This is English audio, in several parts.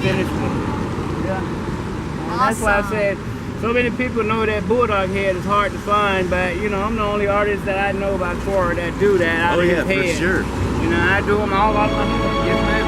finished with it. Yeah. And that's why I said, so many people know that bulldog head is hard to find, but you know, I'm the only artist that I know by far that do that out of his head. For sure. You know, I do them all out of my head. Yes, ma'am.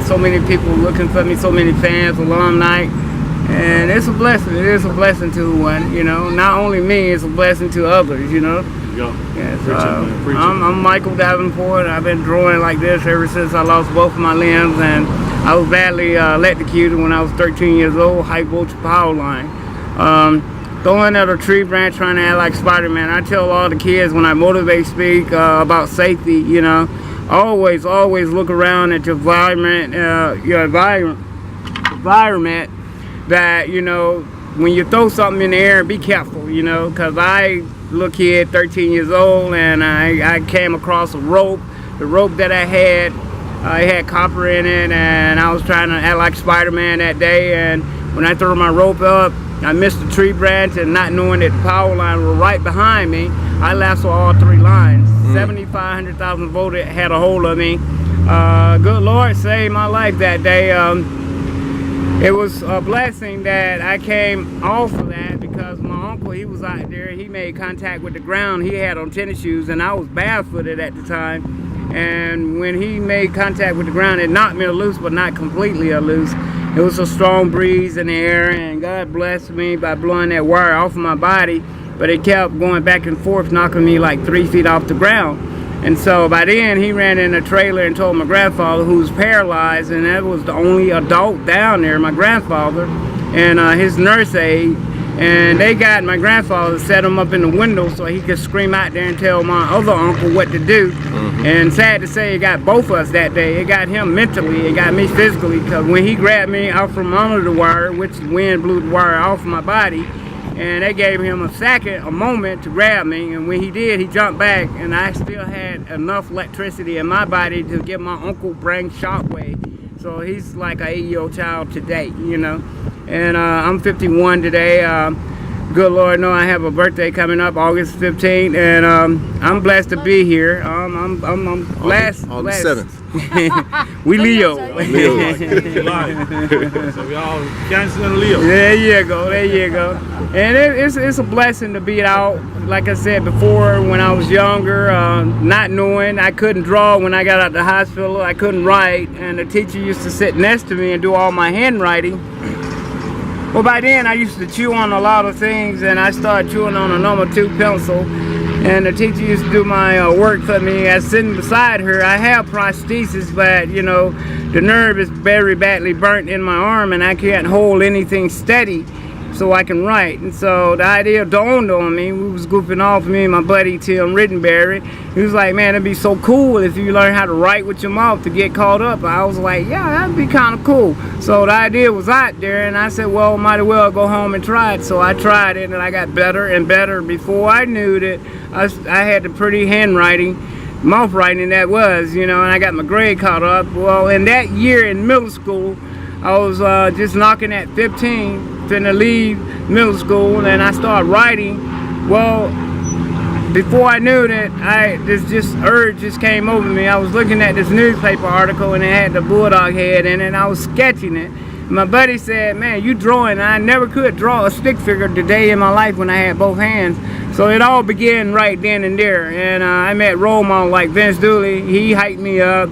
So many people looking for me, so many fans, alumni, and it's a blessing. It is a blessing to one, you know. Not only me, it's a blessing to others, you know. Yes, I'm Michael Davenport. I've been drawing like this ever since I lost both of my limbs, and I was badly electrocuted when I was 13 years old, high voltage power line. Throwing at a tree branch, trying to act like Spider-Man. I tell all the kids when I motivate speak about safety, you know, always look around at your environment, that, you know, when you throw something in the air, be careful, you know, because I, little kid, 13 years old, and I came across a rope. The rope that I had copper in it, and I was trying to act like Spider-Man that day, and when I threw my rope up, I missed the tree branch, and not knowing that the power line was right behind me, I lassoed all three lines. 7,500,000 volts had a hold of me. Good Lord saved my life that day. It was a blessing that I came off of that, because my uncle, he was out there, he made contact with the ground. He had on tennis shoes, and I was barefooted at the time. And when he made contact with the ground, it knocked me loose, but not completely loose. It was a strong breeze in the air, and God blessed me by blowing that wire off of my body. But it kept going back and forth, knocking me like 3 feet off the ground. And so by then, he ran in a trailer and told my grandfather, who was paralyzed, and that was the only adult down there, my grandfather, and his nurse aide. And they got my grandfather to set him up in the window so he could scream out there and tell my other uncle what to do. And sad to say, it got both of us that day. It got him mentally, it got me physically, because when he grabbed me out from under the wire, which the wind blew the wire off of my body, and they gave him a moment to grab me, and when he did, he jumped back, and I still had enough electricity in my body to give my uncle brain shockwave. So he's like an 8-year-old child today, you know. And I'm 51 today. Good Lord, know I have a birthday coming up, August 15th, and I'm blessed to be here. I'm blessed. On the 7th. We Leo. So we all Cancer and Leo. There you go, there you go. And it's a blessing to be out. Like I said before, when I was younger, not knowing, I couldn't draw when I got out of the hospital. I couldn't write, and the teacher used to sit next to me and do all my handwriting. Well, by then I used to chew on a lot of things, and I started chewing on a number 2 pencil, and the teacher used to do my work for me. I was sitting beside her. I have prosthesis, but you know, the nerve is very badly burnt in my arm, and I can't hold anything steady so I can write. And so the idea dawned on me. We was goofing off, me and my buddy Tim Rittenberry. He was like, man, it'd be so cool if you learn how to write with your mouth to get caught up. I was like, yeah, that'd be kind of cool. So the idea was out there, and I said, well, might as well go home and try it. So I tried it, and I got better and better. Before I knew that, I had the pretty handwriting, mouth writing that was, you know, and I got my grade caught up. Well, in that year in middle school, I was just knocking at 15, finna leave middle school, and I started writing. Well, before I knew that, this urge just came over me. I was looking at this newspaper article, and it had the bulldog head in it, and I was sketching it. My buddy said, man, you drawing. I never could draw a stick figure today in my life when I had both hands. So it all began right then and there. And I met role models like Vince Dooley. He hyped me up.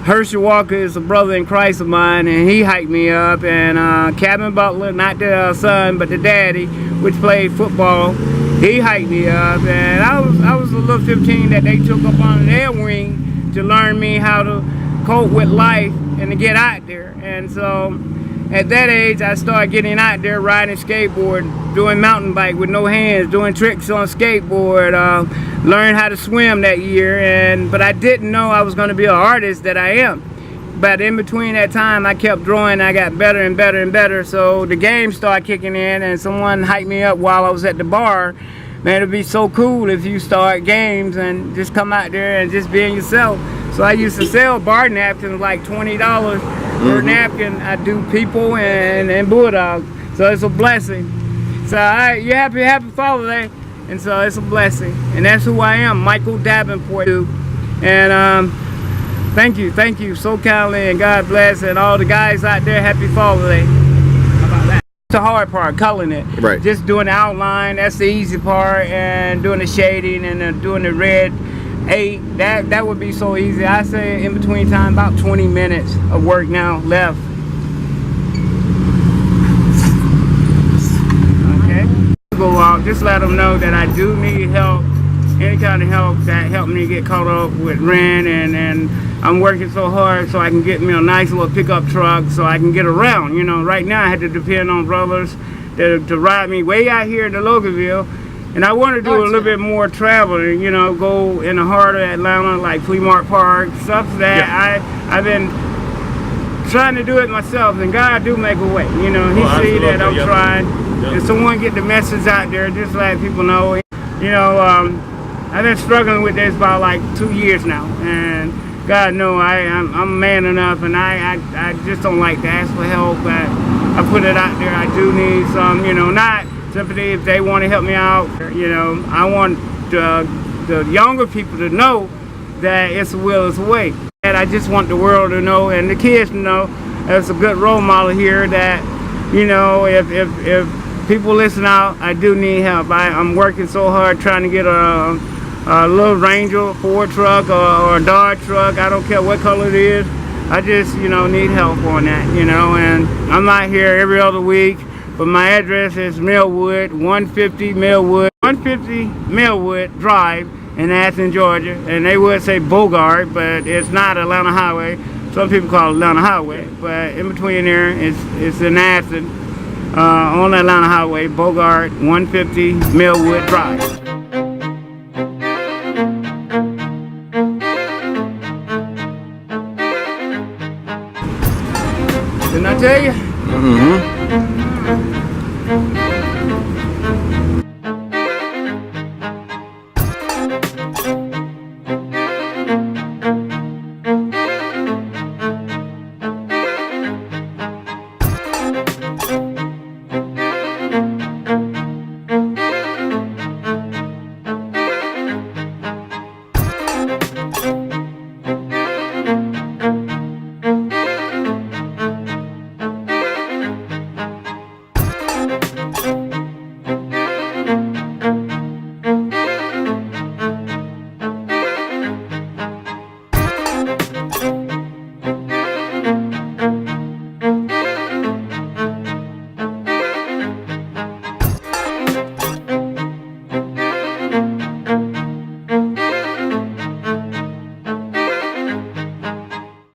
Herschel Walker is a brother in Christ of mine, and he hyped me up. And Cabin Butler, not the son, but the daddy, which played football, he hyped me up. And I was a little 15 that they took up on their wing to learn me how to cope with life and to get out there. And so at that age, I started getting out there riding skateboard, doing mountain bike with no hands, doing tricks on skateboard, learned how to swim that year, but I didn't know I was going to be an artist that I am. But in between that time, I kept drawing. I got better and better and better. So the game started kicking in, and someone hyped me up while I was at the bar. Man, it'd be so cool if you start games and just come out there and just being yourself. So I used to sell bar napkins like $20 per napkin. I do people and bulldogs. So it's a blessing. So you happy Father's Day, and so it's a blessing. And that's who I am, Michael Davenport. And thank you so kindly, and God bless, and all the guys out there, happy Father's Day. How about that? The hard part, coloring it. Right. Just doing the outline, that's the easy part, and doing the shading and doing the red 8, that would be so easy. I say in between time, about 20 minutes of work now left. Okay. Go out, just let them know that I do need help. Any kind of help that helped me get caught up with rent, and I'm working so hard so I can get me a nice little pickup truck so I can get around. You know, right now I had to depend on brothers to ride me way out here in the Loganville, and I want to do a little bit more traveling. You know, go in the heart of Atlanta, like Flea Park, stuff that I've been trying to do it myself, and God do make a way. You know, He see that I'm trying, and someone get the message out there, just let people know. You know, I've been struggling with this about like 2 years now, and God knows I'm man enough, and I just don't like to ask for help, but I put it out there. I do need some, you know, not sympathy if they want to help me out. You know, I want the younger people to know that it's a will, it's a way. And I just want the world to know, and the kids to know, there's a good role model here that, you know, if people listen out, I do need help. I'm working so hard trying to get a little Ranger, Ford truck, or a Dodge truck. I don't care what color it is. I just, you know, need help on that, you know. And I'm not here every other week, but my address is Millwood, 150 Millwood Drive in Athens, Georgia. And they would say Bogart, but it's not Atlanta Highway. Some people call it Atlanta Highway, but in between there, it's in Athens, on the Atlanta Highway, Bogart, 150 Millwood Drive. Didn't I tell you?